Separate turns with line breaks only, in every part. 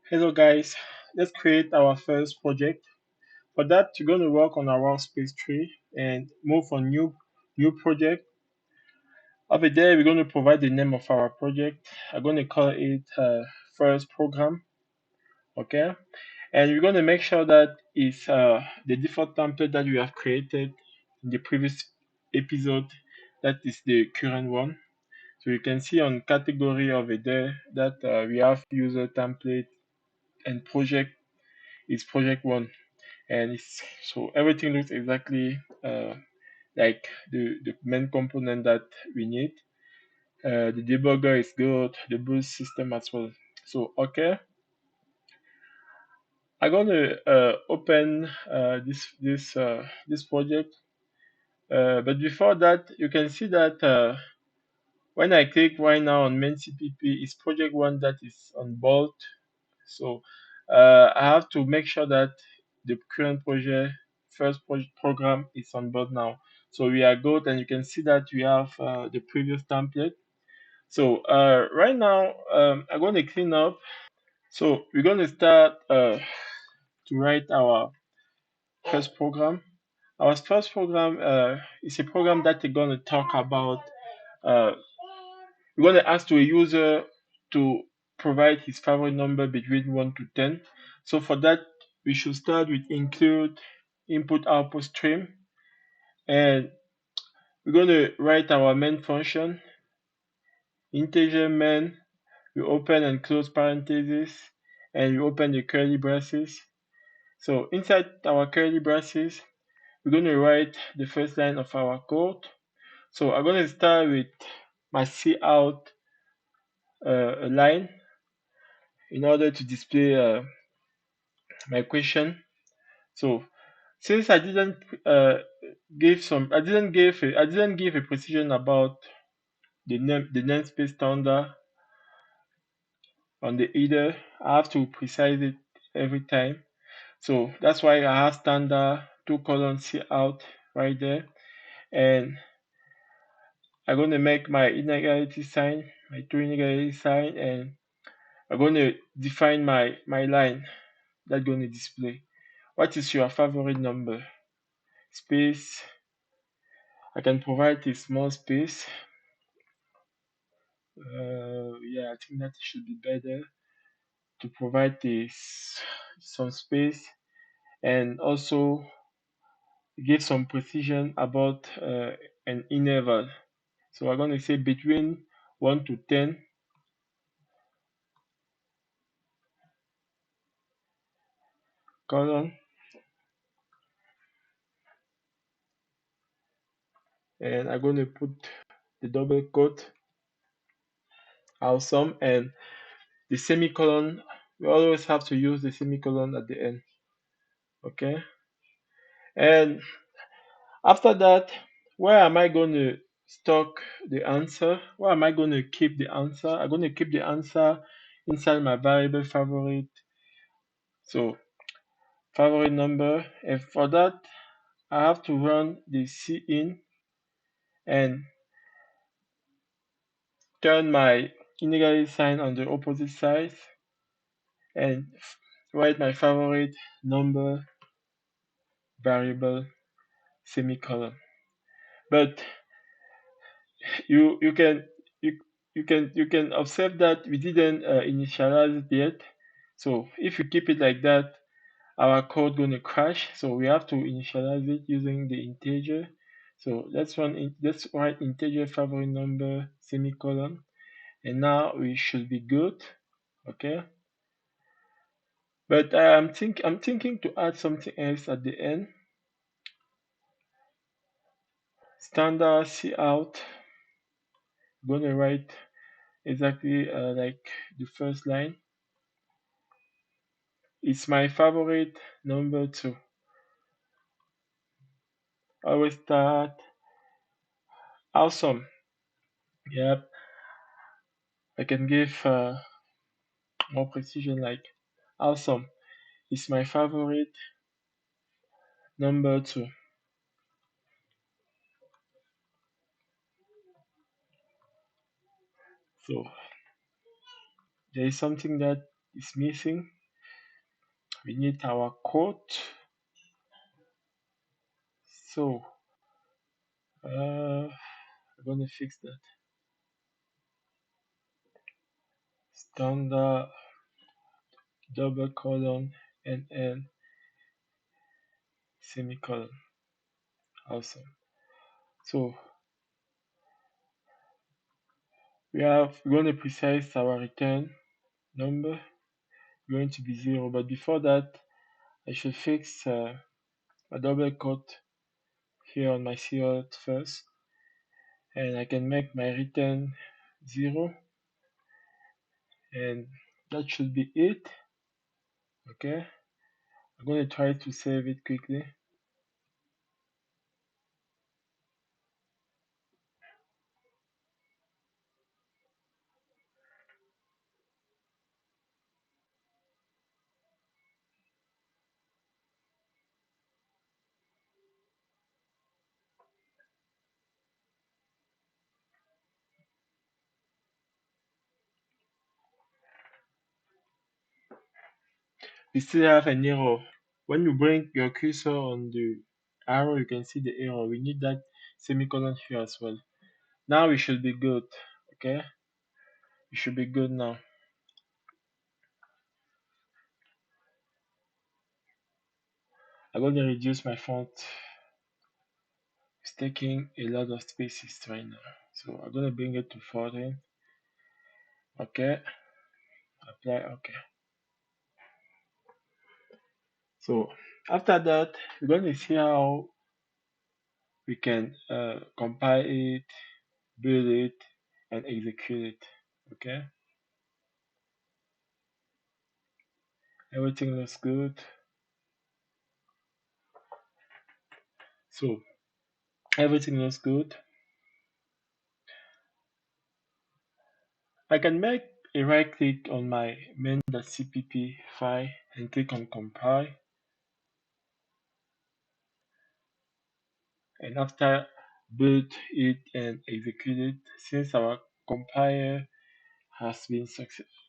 Hello guys, let's create our first project. For that, you're going to work on our workspace tree and move on new project. Over there, we're going to provide the name of our project. I'm going to call it first program, okay? And we're going to make sure that it's the default template that we have created in the previous episode. That is the current one. So you can see on category over there that we have user template and project is project one. And so everything looks exactly like the main component that we need. The debugger is good, the boost system as well. So okay, I'm gonna open this project. But before that, you can see that when I click right now on main CPP, it's project one that is on board. So I have to make sure that the current project, program is on board now. So we are good, and you can see that we have the previous template. So right now, I'm going to clean up. So we're going to start to write our first program. Our first program is a program that we're going to talk about. Uh, we're going to ask to a user to provide his favorite number between 1 to 10. So for that, we should start with include input output stream. And we're going to write our main function, integer main. We open and close parentheses, and we open the curly braces. So inside our curly braces, we're going to write the first line of our code. So I'm going to start with my cout line in order to display my question. So since I didn't give a precision about the namespace standard on the header, I have to precise it every time. So that's why I have standard 2 colon cout right there, and I'm going to make my inequality sign, my two inequality sign, and I'm going to define my line that's going to display. What is your favorite number? Space. I can provide a small space. Yeah, I think that should be better to provide this some space and also give some precision about an interval. So I'm going to say between 1 to 10 colon, and I'm going to put the double quote awesome, and the semicolon. We always have to use the semicolon at the end. Okay, and after that, where am I going to stock the answer? Where am I going to keep the answer? I'm going to keep the answer inside my variable favorite. So favorite number, and for that I have to run the cin and turn my inequality sign on the opposite side and write my favorite number variable semicolon. But you can you you can observe that we didn't initialize it yet. So if you keep it like that, our code gonna crash. So we have to initialize it using the integer. So let's write integer favorite number semicolon, and now we should be good. Okay. But I'm thinking to add something else at the end. Standard cout. Gonna write exactly like the first line. It's my favorite number two. Always start awesome. Yep, I can give more precision like awesome. It's my favorite number two. So there is something that is missing. we need our quote. So I'm gonna fix that. Standard double colon and semicolon. Awesome. So we're going to precise our return number going to be 0, but before that I should fix a double quote here on my CL first, and I can make my return 0, and that should be it. Okay, I'm going to try to save it quickly. We still have an error. When you bring your cursor on the arrow, you can see the error. We need that semicolon here as well. Now we should be good. Okay, we should be good now. I'm going to reduce my font. It's taking a lot of spaces right now. So I'm going to bring it to 14. Okay, apply. Okay. So after that, we're going to see how we can compile it, build it, and execute it. Okay, everything looks good. So everything looks good. I can make a right click on my main.cpp file and click on compile. And after build it and execute it, since our compiler has been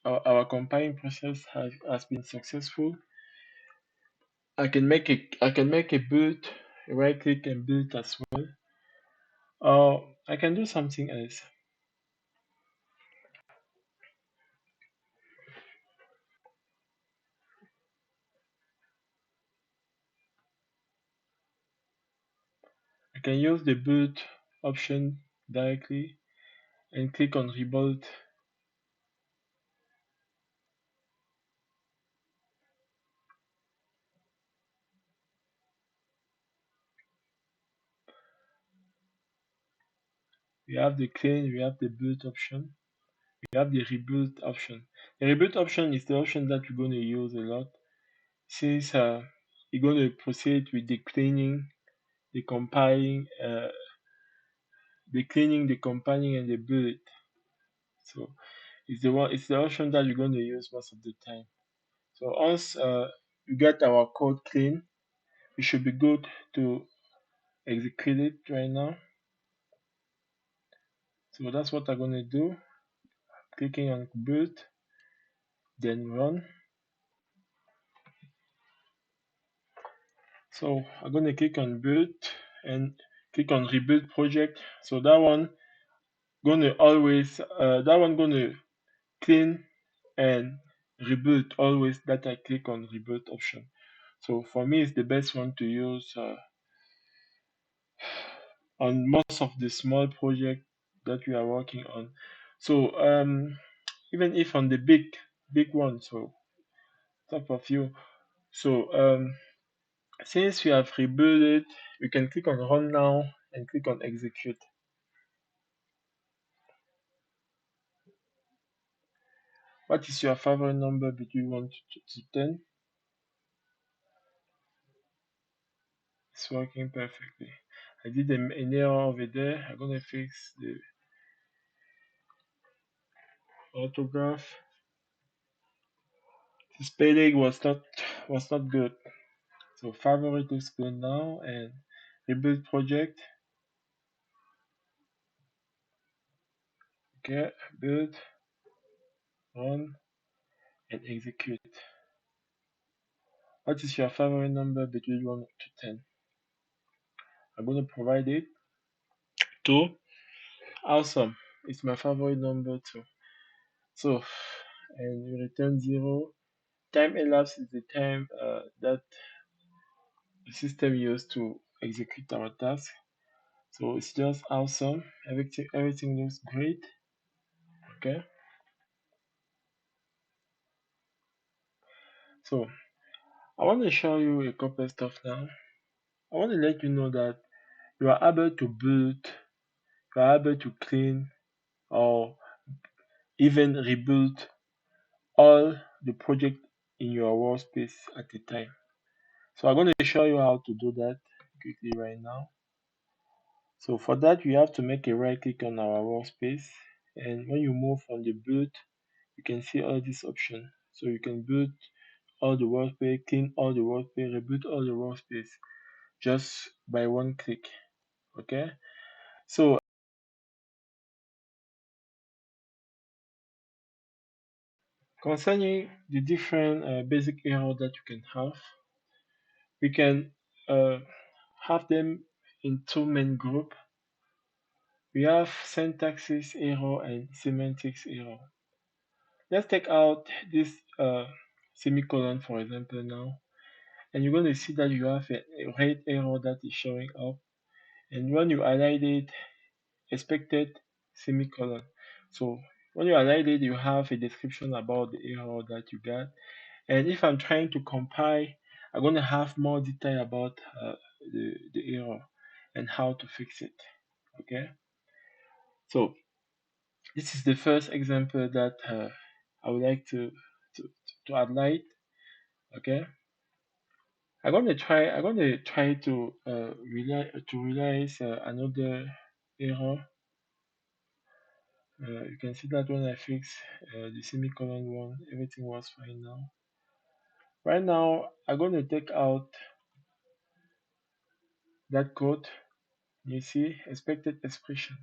our compiling process has been successful, I can make a build, right click and build as well. Or I can do something else. I can use the build option directly and click on rebuild. We have the clean, we have the build option, we have the rebuild option. The rebuild option is the option that you're going to use a lot, since you're going to proceed with the cleaning, the compiling, the compiling, and the build. So it's the option that you're going to use most of the time. So once you get our code clean, we should be good to execute it right now. So that's what I'm going to do. Clicking on build, then run. So I'm going to click on build and click on rebuild project. So that one going to clean and rebuild always that I click on rebuild option. So for me, it's the best one to use on most of the small project that we are working on. So even if on the big one, so top of you. So since we have rebuilt it, we can click on run now and click on execute. What is your favorite number between 1 to 10? It's working perfectly. I did an error over there. I'm gonna fix the autograph. The spelling was not good. So favorite looks good now, and rebuild project. Okay, build, run, and execute. What is your favorite number between 1 to 10? I'm going to provide it. 2. Awesome. It's my favorite number too. So, and you return 0. Time elapsed is the time that the system used to execute our task. So it's just awesome. Everything looks great. Okay. So I want to show you a couple of stuff now. I want to let you know that you are able to build, you are able to clean or even rebuild all the project in your workspace at a time. So I'm going to show you how to do that quickly right now. So for that, you have to make a right click on our workspace. And when you move on the build, you can see all these options. So you can build all the workspace, clean all the workspace, rebuild all the workspace just by one click. Okay. So concerning the different basic error that you can have, we can uh, have them in two main group. We have syntaxis error and semantics error. Let's take out this semicolon for example now, and you're going to see that you have a red arrow that is showing up, and when you highlight it, expected semicolon. So when you highlight it, you have a description about the error that you got, and if I'm trying to compile, I'm going to have more detail about the error and how to fix it. Okay, so this is the first example that I would like to, to highlight. Okay, I'm gonna try to realize another error. You can see that when I fix the semicolon one, everything was fine now. Right now, I'm gonna take out that code. You see, expected expression.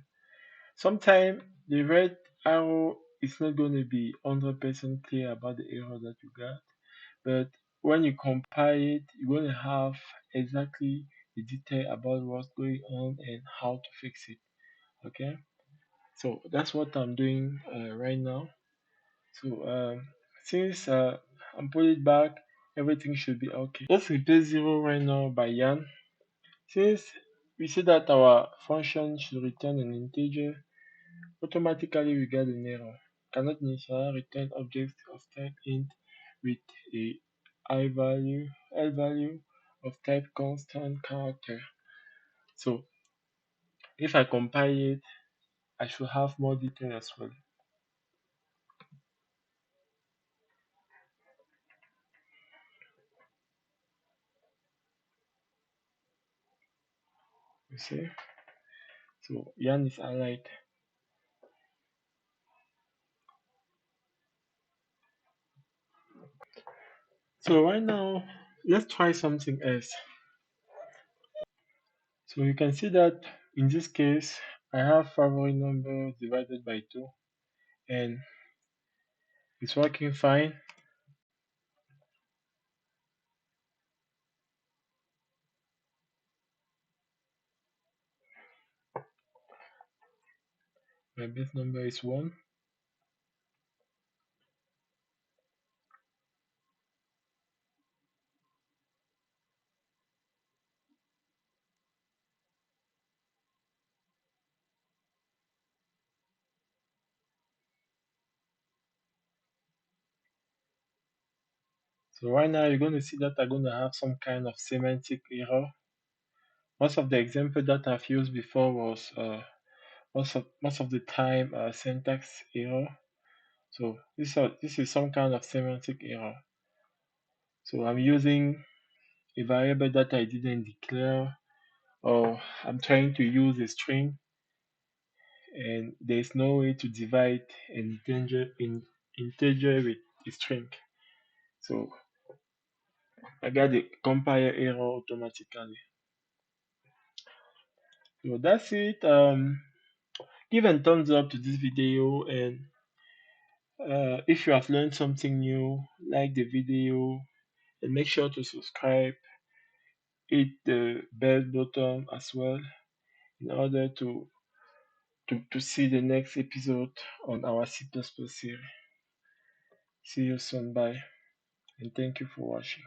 Sometimes the red arrow is not gonna be 100% clear about the error that you got, but when you compile it, you're gonna have exactly the detail about what's going on and how to fix it. Okay, so that's what I'm doing right now. So since I'm put it back, everything should be okay. Let's replace 0 right now by yan. Since we see that our function should return an integer, automatically we get an error. Cannot initialize return objects of type int with a l value of type constant character. So if I compile it, I should have more detail as well. You see? So yan is allied. So right now, let's try something else. So you can see that in this case, I have favorite number divided by 2 and it's working fine. My base number is 1. So right now you're going to see that I'm going to have some kind of semantic error. Most of the example that I've used before was most of the time syntax error. So this is some kind of semantic error. So I'm using a variable that I didn't declare, or I'm trying to use a string and there's no way to divide an integer with a string. So I got the compile error automatically. So that's it. Give a thumbs up to this video, and if you have learned something new, like the video and make sure to subscribe, hit the bell button as well in order to see the next episode on our C++ series. See you soon. Bye. And thank you for watching.